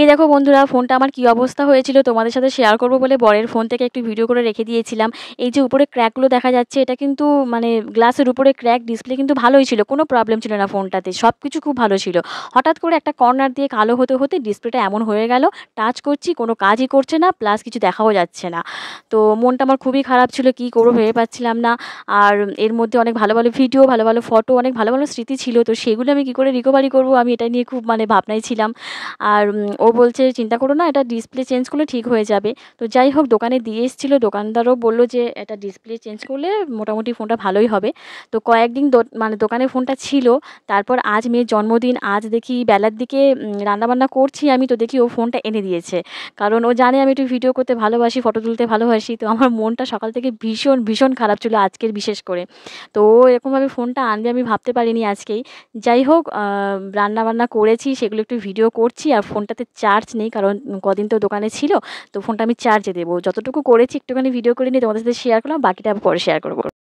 এই দেখো বন্ধুরা, ফোনটা আমার কি অবস্থা হয়েছিল তোমাদের সাথে শেয়ার করব বলে বরের ফোন থেকে একটু ভিডিও করে রেখে দিয়েছিলাম। এই যে উপরে ক্র্যাকগুলো দেখা যাচ্ছে, এটা কিন্তু মানে গ্লাসের উপরে ক্র্যাক। ডিসপ্লে কিন্তু ভালোই ছিল, কোনো প্রবলেম ছিল না ফোনটাতে, সব কিছু খুব ভালো ছিল। হঠাৎ করে একটা কর্নার দিয়ে কালো হতে হতে ডিসপ্লেটা এমন হয়ে গেল, টাচ করছি কোনো কাজই করছে না, প্লাস কিছু দেখাও যাচ্ছে না। তো মনটা আমার খুবই খারাপ ছিল, কী করবো ভেবে পাচ্ছিলাম না। আর এর মধ্যে অনেক ভালো ভালো ভিডিও, ভালো ভালো ফটো, অনেক ভালো ভালো স্মৃতি ছিল, তো সেগুলো আমি কী করে রিকভারি করবো, আমি এটা নিয়ে খুব ভাবনায় ছিলাম। আর ও বলছে, "চিন্তা করো না, এটা ডিসপ্লে চেঞ্জ করলে ঠিক হয়ে যাবে।" তো যাই হোক, দোকানে দিয়ে এসেছিল, দোকানদারও বলল যে এটা ডিসপ্লে চেঞ্জ করলে মোটামুটি ফোনটা ভালোই হবে। তো কয়েকদিন দোকানে ফোনটা ছিল। তারপর আজ মেয়ের জন্মদিন, আজ দেখি বেলার দিকে রান্নাবান্না করছি আমি, তো দেখি ও ফোনটা এনে দিয়েছে। কারণ ও জানে আমি একটু ভিডিও করতে ভালোবাসি, ফটো তুলতে ভালোবাসি। তো আমার মনটা সকাল থেকে ভীষণ, ভীষণ খারাপ ছিল আজকের বিশেষ করে। তো ও এরকমভাবে ফোনটা আনবে আমি ভাবতে পারিনি আজকেই। যাই হোক, রান্নাবান্না করেছি, সেগুলো একটু ভিডিও করছি। আর ফোনটাতে চার্জ নেই, কারণ কদিন তো দোকানে ছিল। তো ফোনটা আমি চার্জে দেবো। যতটুকু করেছি একটুখানি ভিডিও করে নিয়ে তোমাদের সাথে শেয়ার করলাম, বাকিটা আবার পরে শেয়ার করব।